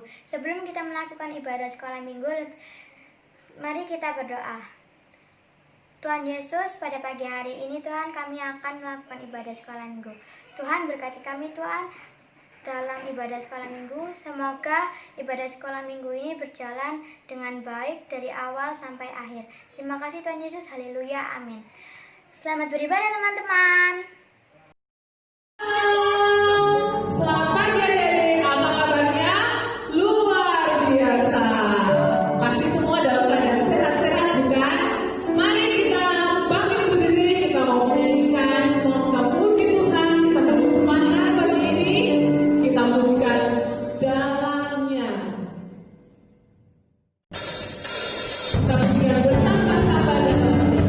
minggu. Sebelum kita melakukan ibadah sekolah minggu, mari kita berdoa. Tuhan Yesus, pada pagi hari ini Tuhan kami akan melakukan ibadah sekolah minggu. Tuhan berkati kami Tuhan dalam ibadah sekolah minggu. Semoga ibadah sekolah minggu ini berjalan dengan baik dari awal sampai akhir. Terima kasih Tuhan Yesus, haleluya, amin. Selamat beribadah teman-teman. Selamat pagi adik-adik, apa kabarnya? Luar biasa. Pasti semua dalam keadaan sehat-sehat bukan? Mari kita bangkit berdiri, kita mau menyanyikan, kita puji Tuhan, kita beri semangat pagi ini, kita pujikan dalamnya. Kita pujikan bersama-sama dalamnya.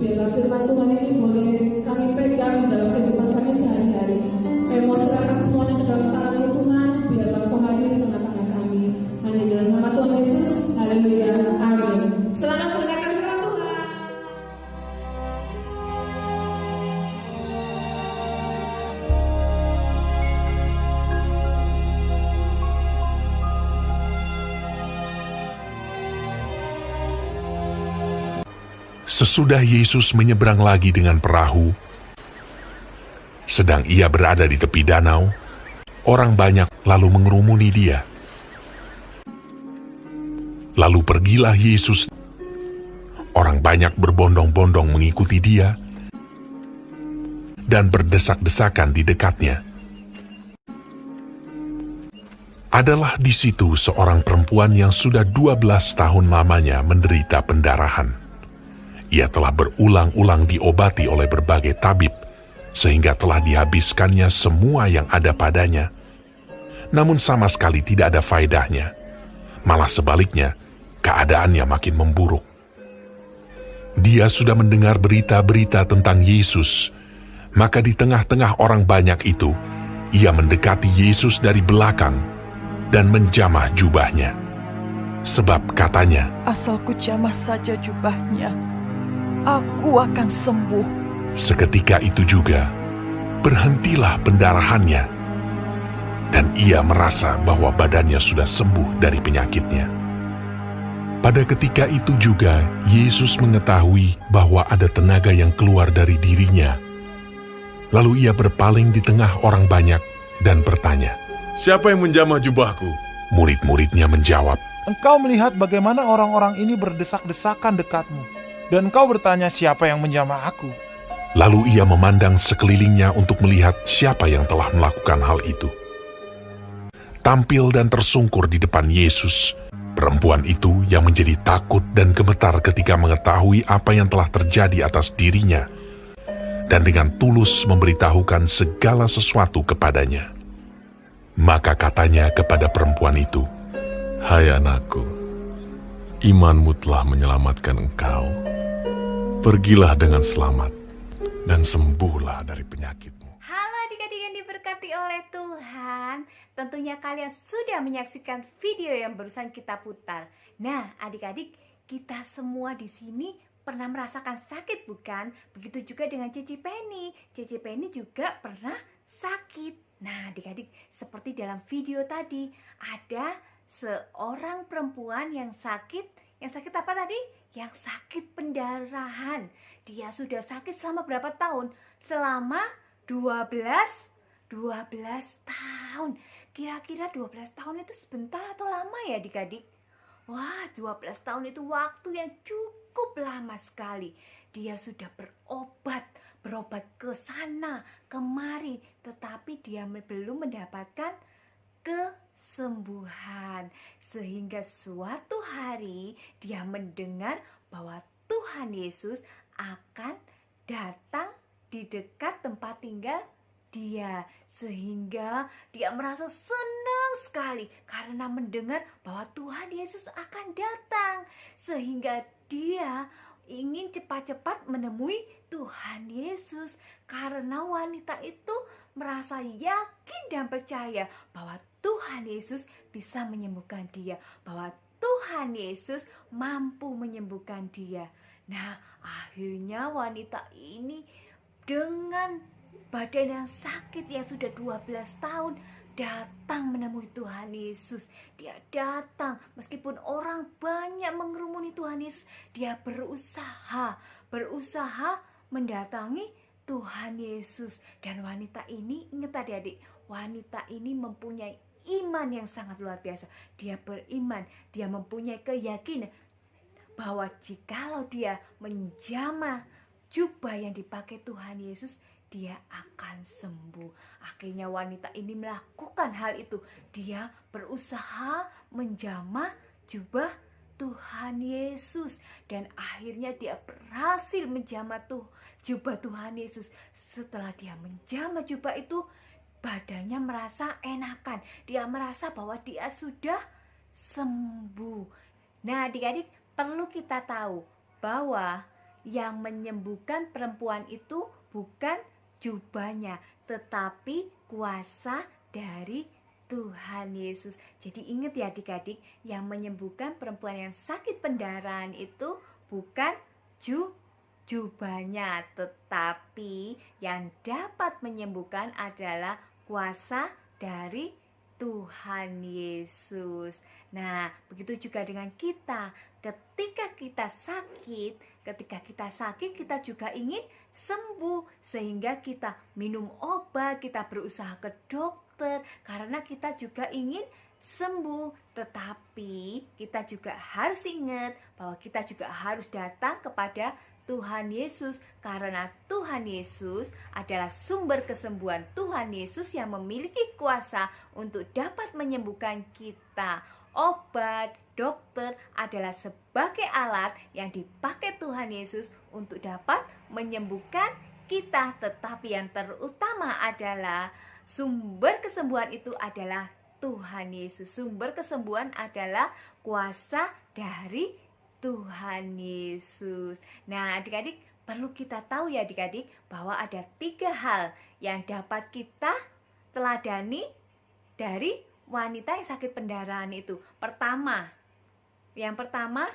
biarlah firman Tuhan ini boleh kami pegang dalam kehidupan kami sehari-hari. Kami mau serahkan semuanya ke dalam tangan Tuhan, biarlah Kau hadir di tengah-tengah kami. Hanya dalam nama Tuhan Yesus, haleluya, amin. Selamat mendengarkan firman Tuhan. Sesudah Yesus menyeberang lagi dengan perahu, sedang ia berada di tepi danau, orang banyak lalu mengerumuni dia. Lalu pergilah Yesus. Orang banyak berbondong-bondong mengikuti dia dan berdesak-desakan di dekatnya. Adalah di situ seorang perempuan yang sudah 12 tahun lamanya menderita pendarahan. Ia telah berulang-ulang diobati oleh berbagai tabib, sehingga telah dihabiskannya semua yang ada padanya. Namun sama sekali tidak ada faedahnya. Malah sebaliknya, keadaannya makin memburuk. Dia sudah mendengar berita-berita tentang Yesus, maka di tengah-tengah orang banyak itu, ia mendekati Yesus dari belakang dan menjamah jubahnya. Sebab katanya, "Asal ku jamah saja jubahnya, aku akan sembuh." seketika itu juga, berhentilah pendarahannya, dan ia merasa bahwa badannya sudah sembuh dari penyakitnya. Pada ketika itu juga, Yesus mengetahui bahwa ada tenaga yang keluar dari dirinya. Lalu ia berpaling di tengah orang banyak dan bertanya. Siapa yang menjamah jubahku? Murid-muridnya menjawab, Engkau melihat bagaimana orang-orang ini berdesak-desakan dekatmu, dan engkau bertanya siapa yang menjamah aku. Lalu ia memandang sekelilingnya untuk melihat siapa yang telah melakukan hal itu. Tampil dan tersungkur di depan Yesus, perempuan itu yang menjadi takut dan gemetar ketika mengetahui apa yang telah terjadi atas dirinya, dan dengan tulus memberitahukan segala sesuatu kepadanya. Maka katanya kepada perempuan itu, Hai anakku, imanmu telah menyelamatkan engkau. Pergilah dengan selamat dan sembuhlah dari penyakitmu. Halo adik-adik yang diberkati oleh Tuhan. Tentunya kalian sudah menyaksikan video yang barusan kita putar. Nah, adik-adik, kita semua di sini pernah merasakan sakit, bukan? Begitu juga dengan Cici Penny. Cici Penny juga pernah sakit. Nah, adik-adik, seperti dalam video tadi, ada seorang perempuan yang sakit. Yang sakit apa tadi? Yang sakit pendarahan. Dia sudah sakit selama berapa tahun? Selama 12 tahun. Kira-kira 12 tahun itu sebentar atau lama ya adik-adik? Wah, 12 tahun itu waktu yang cukup lama sekali. Dia sudah berobat ke sana, kemari, tetapi dia belum mendapatkan kesembuhan. Sehingga suatu hari dia mendengar bahwa Tuhan Yesus akan datang di dekat tempat tinggal dia. Sehingga dia merasa senang sekali karena mendengar bahwa Tuhan Yesus akan datang. Sehingga dia ingin cepat-cepat menemui Tuhan Yesus. Karena wanita itu merasa yakin dan percaya bahwa Tuhan Yesus bisa menyembuhkan dia. Bahwa Tuhan Yesus mampu menyembuhkan dia. Nah, akhirnya wanita ini dengan badan yang sakit yang sudah 12 tahun datang menemui Tuhan Yesus. Dia datang meskipun orang banyak mengerumuni Tuhan Yesus. Dia berusaha mendatangi Tuhan Yesus. Dan wanita ini, ingat adik-adik, wanita ini mempunyai iman yang sangat luar biasa. Dia beriman, dia mempunyai keyakinan bahwa jikalau dia menjamah jubah yang dipakai Tuhan Yesus, dia akan sembuh. Akhirnya wanita ini melakukan hal itu. Dia berusaha menjamah jubah Tuhan Yesus. Dan akhirnya dia berhasil menjamah jubah Tuhan Yesus. Setelah dia menjamah jubah itu, badannya merasa enakan. Dia merasa bahwa dia sudah sembuh. Nah adik-adik, perlu kita tahu bahwa yang menyembuhkan perempuan itu bukan jubahnya, tetapi kuasa dari Tuhan Yesus. Jadi ingat ya adik-adik, yang menyembuhkan perempuan yang sakit pendarahan itu bukan jubahnya, tetapi yang dapat menyembuhkan adalah kuasa dari Tuhan Yesus. Nah, begitu juga dengan kita. Ketika kita sakit, kita juga ingin sembuh. Sehingga kita minum obat, kita berusaha ke dokter, karena kita juga ingin sembuh. Tetapi kita juga harus ingat bahwa kita juga harus datang kepada Tuhan Yesus, karena Tuhan Yesus adalah sumber kesembuhan. Tuhan Yesus yang memiliki kuasa untuk dapat menyembuhkan kita. Obat, dokter adalah sebagai alat yang dipakai Tuhan Yesus untuk dapat menyembuhkan kita. Tetapi yang terutama adalah sumber kesembuhan itu adalah Tuhan Yesus. Sumber kesembuhan adalah kuasa dari Tuhan Yesus. Nah, adik-adik, perlu kita tahu ya adik-adik, bahwa ada 3 hal yang dapat kita teladani dari wanita yang sakit pendarahan itu. Yang pertama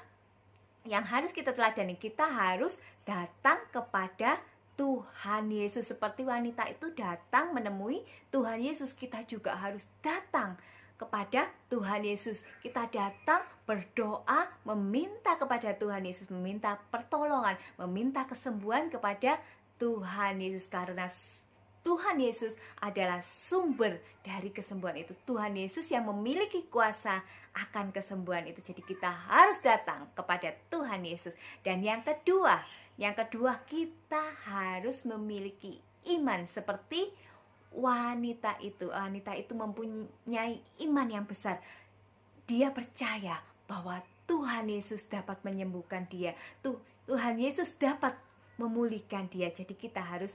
yang harus kita teladani, kita harus datang kepada Tuhan Yesus. Seperti wanita itu datang menemui Tuhan Yesus, kita juga harus datang kepada Tuhan Yesus. Kita datang berdoa, meminta kepada Tuhan Yesus, meminta pertolongan, meminta kesembuhan kepada Tuhan Yesus, karena Tuhan Yesus adalah sumber dari kesembuhan itu. Tuhan Yesus yang memiliki kuasa akan kesembuhan itu. Jadi kita harus datang kepada Tuhan Yesus. Dan yang kedua kita harus memiliki iman seperti wanita itu. Wanita itu mempunyai iman yang besar. Dia percaya bahwa Tuhan Yesus dapat menyembuhkan dia. Tuhan Yesus dapat memulihkan dia. Jadi kita harus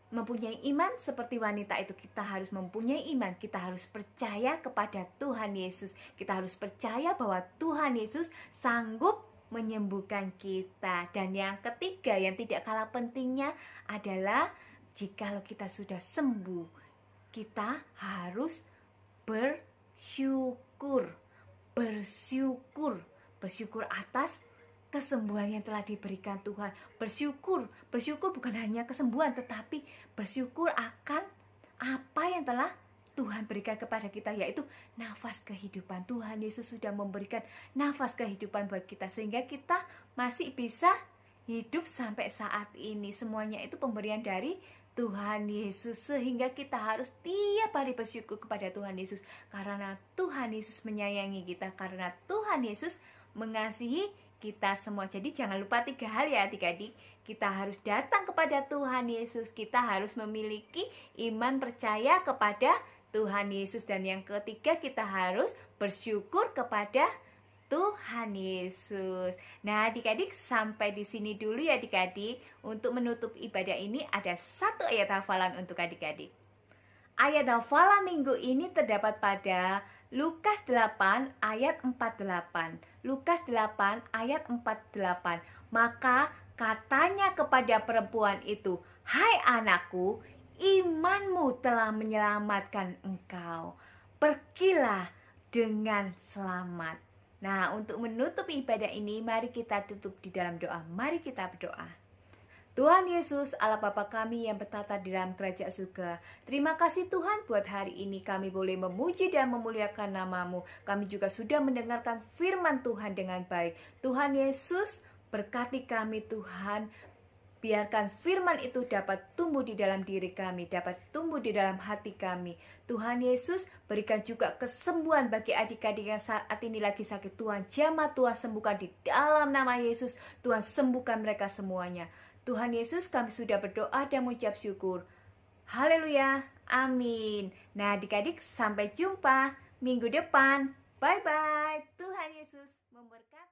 mempunyai iman seperti wanita itu. Kita harus mempunyai iman. Kita harus percaya kepada Tuhan Yesus. Kita harus percaya bahwa Tuhan Yesus sanggup menyembuhkan kita. Dan yang ketiga yang tidak kalah pentingnya adalah jikalau kita sudah sembuh, kita harus bersyukur atas kesembuhan yang telah diberikan Tuhan. Bersyukur bukan hanya kesembuhan, tetapi bersyukur akan apa yang telah Tuhan berikan kepada kita, yaitu nafas kehidupan. Tuhan Yesus sudah memberikan nafas kehidupan buat kita, sehingga kita masih bisa hidup sampai saat ini. Semuanya itu pemberian dari Tuhan Yesus, sehingga kita harus tiap hari bersyukur kepada Tuhan Yesus, karena Tuhan Yesus menyayangi kita, karena Tuhan Yesus mengasihi kita semua. Jadi jangan lupa 3 hal ya adik-adik. Kita harus datang kepada Tuhan Yesus, kita harus memiliki iman percaya kepada Tuhan Yesus, dan yang ketiga kita harus bersyukur kepada Tuhan Yesus. Nah adik-adik, sampai di sini dulu ya adik-adik. Untuk menutup ibadah ini ada 1 ayat hafalan untuk adik-adik. Ayat hafalan minggu ini terdapat pada Lukas 8 ayat 48. Lukas 8 ayat 48. Maka katanya kepada perempuan itu, "Hai anakku, imanmu telah menyelamatkan engkau. Pergilah dengan selamat." Nah, untuk menutup ibadah ini, mari kita tutup di dalam doa. Mari kita berdoa. Tuhan Yesus, Allah Bapa kami yang bertata di dalam kerajaan surga, terima kasih Tuhan buat hari ini kami boleh memuji dan memuliakan nama-Mu. Kami juga sudah mendengarkan firman Tuhan dengan baik. Tuhan Yesus, berkati kami Tuhan. Biarkan firman itu dapat tumbuh di dalam diri kami, dapat tumbuh di dalam hati kami. Tuhan Yesus, berikan juga kesembuhan bagi adik-adik yang saat ini lagi sakit. Tuhan jamah, Tuhan sembuhkan di dalam nama Yesus. Tuhan sembuhkan mereka semuanya. Tuhan Yesus, kami sudah berdoa dan mengucap syukur. Haleluya, amin. Nah adik-adik, sampai jumpa minggu depan. Bye-bye. Tuhan Yesus memberkati.